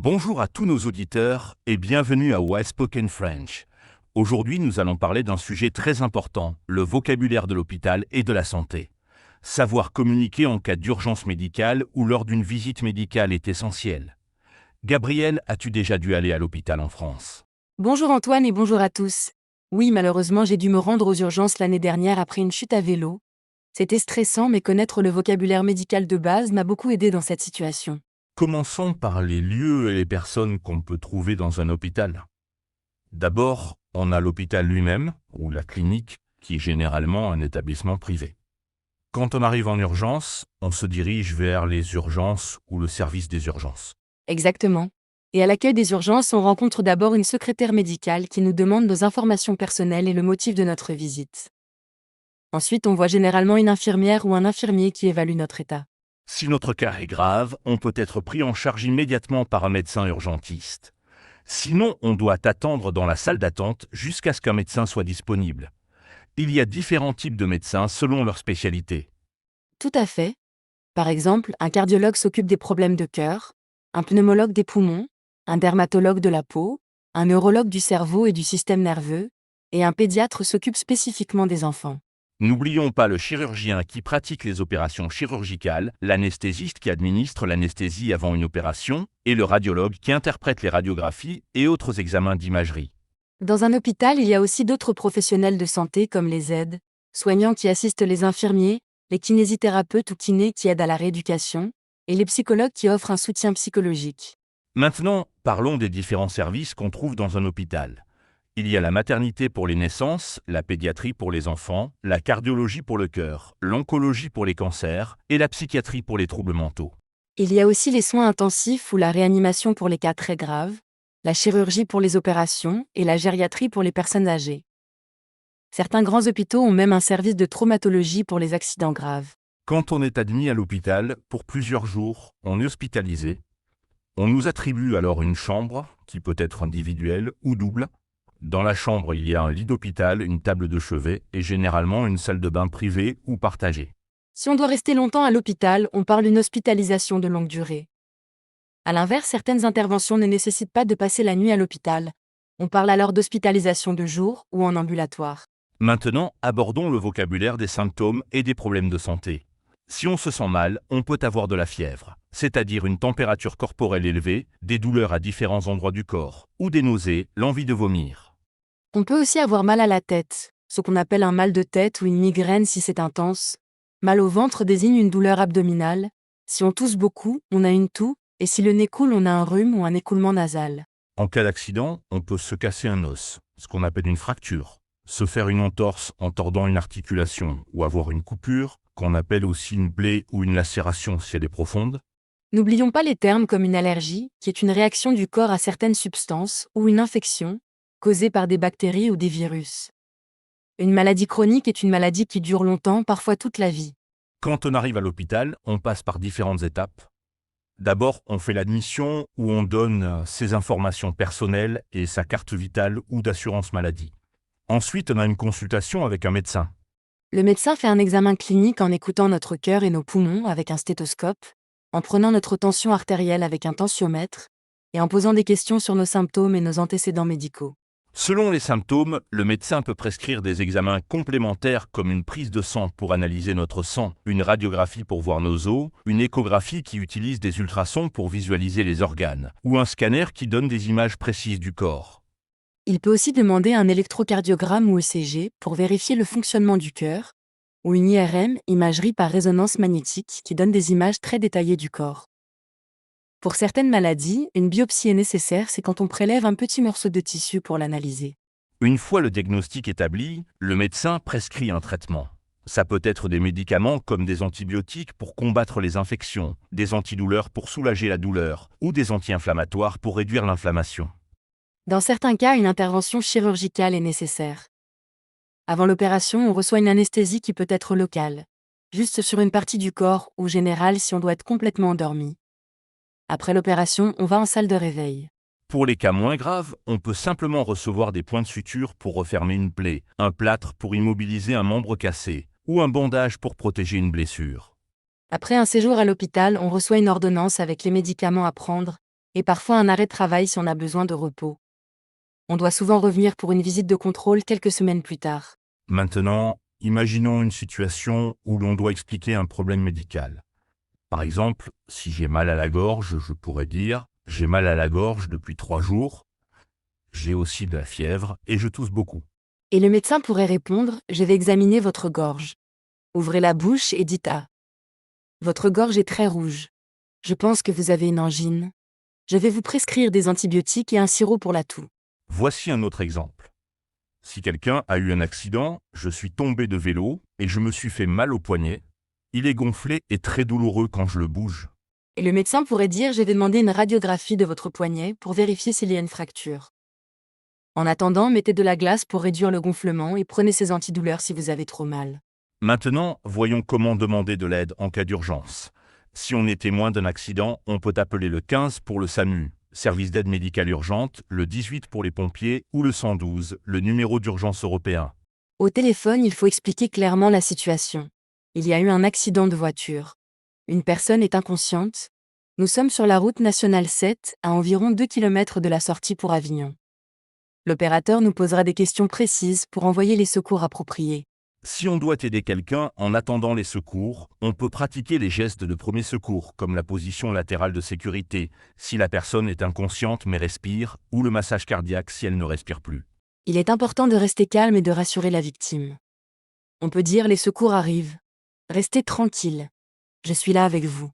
Bonjour à tous nos auditeurs et bienvenue à Why Spoken French. Aujourd'hui, nous allons parler d'un sujet très important, le vocabulaire de l'hôpital et de la santé. Savoir communiquer en cas d'urgence médicale ou lors d'une visite médicale est essentiel. Gabrielle, as-tu déjà dû aller à l'hôpital en France? Bonjour Antoine et bonjour à tous. Oui, malheureusement, j'ai dû me rendre aux urgences l'année dernière après une chute à vélo. C'était stressant, mais connaître le vocabulaire médical de base m'a beaucoup aidé dans cette situation. Commençons par les lieux et les personnes qu'on peut trouver dans un hôpital. D'abord, on a l'hôpital lui-même, ou la clinique, qui est généralement un établissement privé. Quand on arrive en urgence, on se dirige vers les urgences ou le service des urgences. Exactement. Et à l'accueil des urgences, on rencontre d'abord une secrétaire médicale qui nous demande nos informations personnelles et le motif de notre visite. Ensuite, on voit généralement une infirmière ou un infirmier qui évalue notre état. Si notre cas est grave, on peut être pris en charge immédiatement par un médecin urgentiste. Sinon, on doit attendre dans la salle d'attente jusqu'à ce qu'un médecin soit disponible. Il y a différents types de médecins selon leur spécialité. Tout à fait. Par exemple, un cardiologue s'occupe des problèmes de cœur, un pneumologue des poumons, un dermatologue de la peau, un neurologue du cerveau et du système nerveux, et un pédiatre s'occupe spécifiquement des enfants. N'oublions pas le chirurgien qui pratique les opérations chirurgicales, l'anesthésiste qui administre l'anesthésie avant une opération, et le radiologue qui interprète les radiographies et autres examens d'imagerie. Dans un hôpital, il y a aussi d'autres professionnels de santé comme les aides, soignants qui assistent les infirmiers, les kinésithérapeutes ou kinés qui aident à la rééducation, et les psychologues qui offrent un soutien psychologique. Maintenant, parlons des différents services qu'on trouve dans un hôpital. Il y a la maternité pour les naissances, la pédiatrie pour les enfants, la cardiologie pour le cœur, l'oncologie pour les cancers et la psychiatrie pour les troubles mentaux. Il y a aussi les soins intensifs ou la réanimation pour les cas très graves, la chirurgie pour les opérations et la gériatrie pour les personnes âgées. Certains grands hôpitaux ont même un service de traumatologie pour les accidents graves. Quand on est admis à l'hôpital pour plusieurs jours, on est hospitalisé. On nous attribue alors une chambre, qui peut être individuelle ou double. Dans la chambre, il y a un lit d'hôpital, une table de chevet et généralement une salle de bain privée ou partagée. Si on doit rester longtemps à l'hôpital, on parle d'une hospitalisation de longue durée. À l'inverse, certaines interventions ne nécessitent pas de passer la nuit à l'hôpital. On parle alors d'hospitalisation de jour ou en ambulatoire. Maintenant, abordons le vocabulaire des symptômes et des problèmes de santé. Si on se sent mal, on peut avoir de la fièvre, c'est-à-dire une température corporelle élevée, des douleurs à différents endroits du corps, ou des nausées, l'envie de vomir. On peut aussi avoir mal à la tête, ce qu'on appelle un mal de tête ou une migraine si c'est intense. Mal au ventre désigne une douleur abdominale. Si on tousse beaucoup, on a une toux, et si le nez coule, on a un rhume ou un écoulement nasal. En cas d'accident, on peut se casser un os, ce qu'on appelle une fracture, se faire une entorse en tordant une articulation ou avoir une coupure, qu'on appelle aussi une plaie ou une lacération si elle est profonde. N'oublions pas les termes comme une allergie, qui est une réaction du corps à certaines substances, ou une infection, causée par des bactéries ou des virus. Une maladie chronique est une maladie qui dure longtemps, parfois toute la vie. Quand on arrive à l'hôpital, on passe par différentes étapes. D'abord, on fait l'admission où on donne ses informations personnelles et sa carte vitale ou d'assurance maladie. Ensuite, on a une consultation avec un médecin. Le médecin fait un examen clinique en écoutant notre cœur et nos poumons avec un stéthoscope, en prenant notre tension artérielle avec un tensiomètre, et en posant des questions sur nos symptômes et nos antécédents médicaux. Selon les symptômes, le médecin peut prescrire des examens complémentaires comme une prise de sang pour analyser notre sang, une radiographie pour voir nos os, une échographie qui utilise des ultrasons pour visualiser les organes, ou un scanner qui donne des images précises du corps. Il peut aussi demander un électrocardiogramme ou ECG pour vérifier le fonctionnement du cœur, ou une IRM, imagerie par résonance magnétique, qui donne des images très détaillées du corps. Pour certaines maladies, une biopsie est nécessaire, c'est quand on prélève un petit morceau de tissu pour l'analyser. Une fois le diagnostic établi, le médecin prescrit un traitement. Ça peut être des médicaments comme des antibiotiques pour combattre les infections, des antidouleurs pour soulager la douleur, ou des anti-inflammatoires pour réduire l'inflammation. Dans certains cas, une intervention chirurgicale est nécessaire. Avant l'opération, on reçoit une anesthésie qui peut être locale, juste sur une partie du corps ou générale si on doit être complètement endormi. Après l'opération, on va en salle de réveil. Pour les cas moins graves, on peut simplement recevoir des points de suture pour refermer une plaie, un plâtre pour immobiliser un membre cassé, ou un bandage pour protéger une blessure. Après un séjour à l'hôpital, on reçoit une ordonnance avec les médicaments à prendre et parfois un arrêt de travail si on a besoin de repos. On doit souvent revenir pour une visite de contrôle quelques semaines plus tard. Maintenant, imaginons une situation où l'on doit expliquer un problème médical. Par exemple, si j'ai mal à la gorge, je pourrais dire « j'ai mal à la gorge depuis 3 jours », j'ai aussi de la fièvre et je tousse beaucoup. Et le médecin pourrait répondre « je vais examiner votre gorge ». Ouvrez la bouche et dites « ah, votre gorge est très rouge. Je pense que vous avez une angine. Je vais vous prescrire des antibiotiques et un sirop pour la toux. » Voici un autre exemple. Si quelqu'un a eu un accident, je suis tombé de vélo et je me suis fait mal au poignet, il est gonflé et très douloureux quand je le bouge. Et le médecin pourrait dire « je vais demander une radiographie de votre poignet pour vérifier s'il y a une fracture. En attendant, mettez de la glace pour réduire le gonflement et prenez ces antidouleurs si vous avez trop mal. » Maintenant, voyons comment demander de l'aide en cas d'urgence. Si on est témoin d'un accident, on peut appeler le 15 pour le SAMU, service d'aide médicale urgente, le 18 pour les pompiers ou le 112, le numéro d'urgence européen. Au téléphone, il faut expliquer clairement la situation. Il y a eu un accident de voiture. Une personne est inconsciente. Nous sommes sur la route nationale 7, à environ 2 km de la sortie pour Avignon. L'opérateur nous posera des questions précises pour envoyer les secours appropriés. Si on doit aider quelqu'un en attendant les secours, on peut pratiquer les gestes de premier secours, comme la position latérale de sécurité, si la personne est inconsciente mais respire, ou le massage cardiaque si elle ne respire plus. Il est important de rester calme et de rassurer la victime. On peut dire « les secours arrivent. Restez tranquille. Je suis là avec vous.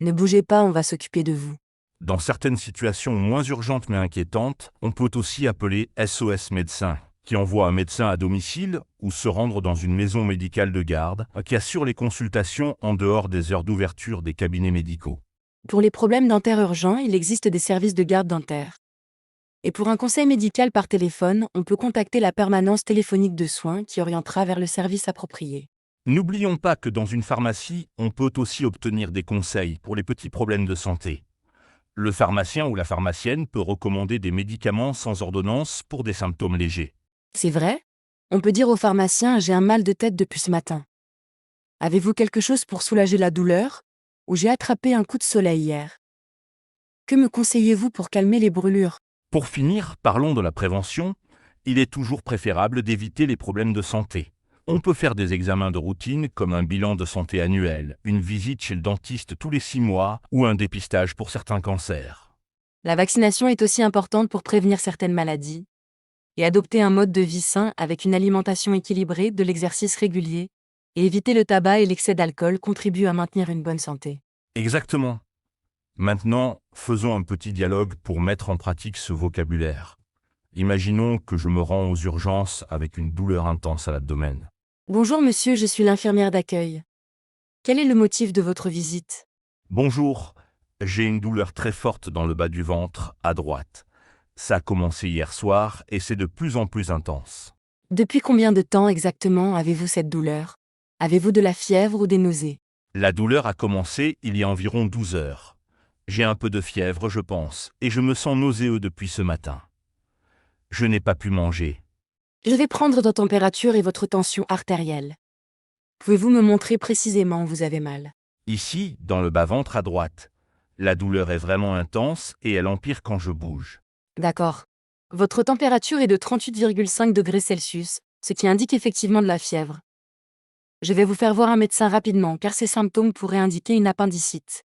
Ne bougez pas, on va s'occuper de vous. » Dans certaines situations moins urgentes mais inquiétantes, on peut aussi appeler SOS médecin, qui envoie un médecin à domicile ou se rendre dans une maison médicale de garde, qui assure les consultations en dehors des heures d'ouverture des cabinets médicaux. Pour les problèmes dentaires urgents, il existe des services de garde dentaire. Et pour un conseil médical par téléphone, on peut contacter la permanence téléphonique de soins qui orientera vers le service approprié. N'oublions pas que dans une pharmacie, on peut aussi obtenir des conseils pour les petits problèmes de santé. Le pharmacien ou la pharmacienne peut recommander des médicaments sans ordonnance pour des symptômes légers. C'est vrai ? On peut dire au pharmacien « j'ai un mal de tête depuis ce matin. Avez-vous quelque chose pour soulager la douleur ? Ou j'ai attrapé un coup de soleil hier. Que me conseillez-vous pour calmer les brûlures ? » Pour finir, parlons de la prévention. Il est toujours préférable d'éviter les problèmes de santé. On peut faire des examens de routine comme un bilan de santé annuel, une visite chez le dentiste tous les 6 mois ou un dépistage pour certains cancers. La vaccination est aussi importante pour prévenir certaines maladies. Et adopter un mode de vie sain avec une alimentation équilibrée, de l'exercice régulier, et éviter le tabac et l'excès d'alcool contribuent à maintenir une bonne santé. Exactement. Maintenant, faisons un petit dialogue pour mettre en pratique ce vocabulaire. Imaginons que je me rends aux urgences avec une douleur intense à l'abdomen. Bonjour monsieur, je suis l'infirmière d'accueil. Quel est le motif de votre visite ? Bonjour, j'ai une douleur très forte dans le bas du ventre, à droite. Ça a commencé hier soir et c'est de plus en plus intense. Depuis combien de temps exactement avez-vous cette douleur ? Avez-vous de la fièvre ou des nausées ? La douleur a commencé il y a environ 12 heures. J'ai un peu de fièvre, je pense, et je me sens nauséeux depuis ce matin. Je n'ai pas pu manger. Je vais prendre votre température et votre tension artérielle. Pouvez-vous me montrer précisément où vous avez mal ? Ici, dans le bas-ventre à droite. La douleur est vraiment intense et elle empire quand je bouge. D'accord. Votre température est de 38,5 degrés Celsius, ce qui indique effectivement de la fièvre. Je vais vous faire voir un médecin rapidement car ces symptômes pourraient indiquer une appendicite.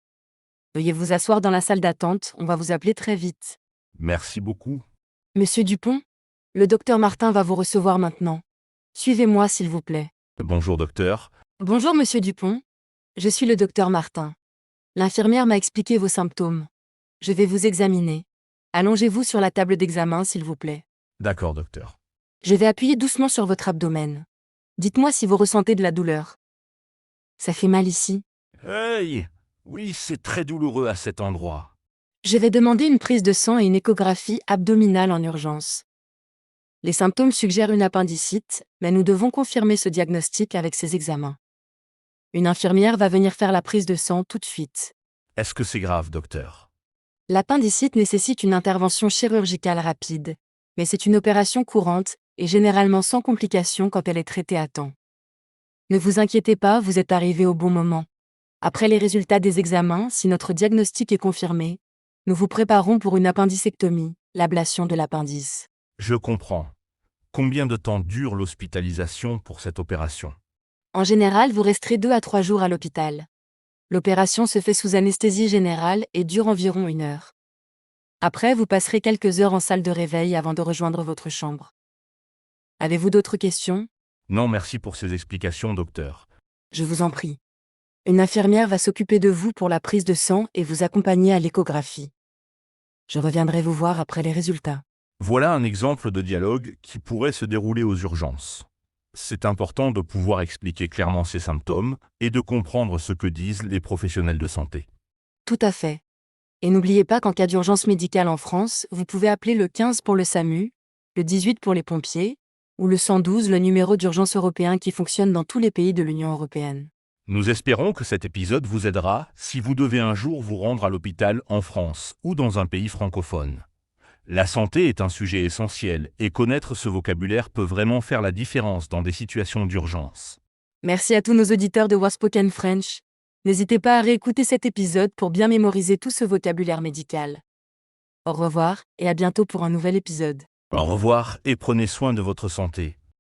Veuillez vous asseoir dans la salle d'attente, on va vous appeler très vite. Merci beaucoup. Monsieur Dupont, le docteur Martin va vous recevoir maintenant. Suivez-moi s'il vous plaît. Bonjour docteur. Bonjour monsieur Dupont, je suis le docteur Martin. L'infirmière m'a expliqué vos symptômes. Je vais vous examiner. Allongez-vous sur la table d'examen s'il vous plaît. D'accord docteur. Je vais appuyer doucement sur votre abdomen. Dites-moi si vous ressentez de la douleur. Ça fait mal ici. Hey! Oui, c'est très douloureux à cet endroit. Je vais demander une prise de sang et une échographie abdominale en urgence. Les symptômes suggèrent une appendicite, mais nous devons confirmer ce diagnostic avec ces examens. Une infirmière va venir faire la prise de sang tout de suite. Est-ce que c'est grave, docteur? L'appendicite nécessite une intervention chirurgicale rapide, mais c'est une opération courante et généralement sans complications quand elle est traitée à temps. Ne vous inquiétez pas, vous êtes arrivé au bon moment. Après les résultats des examens, si notre diagnostic est confirmé, Nous vous préparons pour une appendicectomie, l'ablation de l'appendice. Je comprends. Combien de temps dure l'hospitalisation pour cette opération? En général, vous resterez 2 à 3 jours à l'hôpital. L'opération se fait sous anesthésie générale et dure environ 1 heure. Après, vous passerez quelques heures en salle de réveil avant de rejoindre votre chambre. Avez-vous d'autres questions? Non, merci pour ces explications, docteur. Je vous en prie. Une infirmière va s'occuper de vous pour la prise de sang et vous accompagner à l'échographie. Je reviendrai vous voir après les résultats. Voilà un exemple de dialogue qui pourrait se dérouler aux urgences. C'est important de pouvoir expliquer clairement ses symptômes et de comprendre ce que disent les professionnels de santé. Tout à fait. Et n'oubliez pas qu'en cas d'urgence médicale en France, vous pouvez appeler le 15 pour le SAMU, le 18 pour les pompiers, ou le 112, le numéro d'urgence européen qui fonctionne dans tous les pays de l'Union européenne. Nous espérons que cet épisode vous aidera si vous devez un jour vous rendre à l'hôpital en France ou dans un pays francophone. La santé est un sujet essentiel et connaître ce vocabulaire peut vraiment faire la différence dans des situations d'urgence. Merci à tous nos auditeurs de Waspoken French. N'hésitez pas à réécouter cet épisode pour bien mémoriser tout ce vocabulaire médical. Au revoir et à bientôt pour un nouvel épisode. Au revoir et prenez soin de votre santé.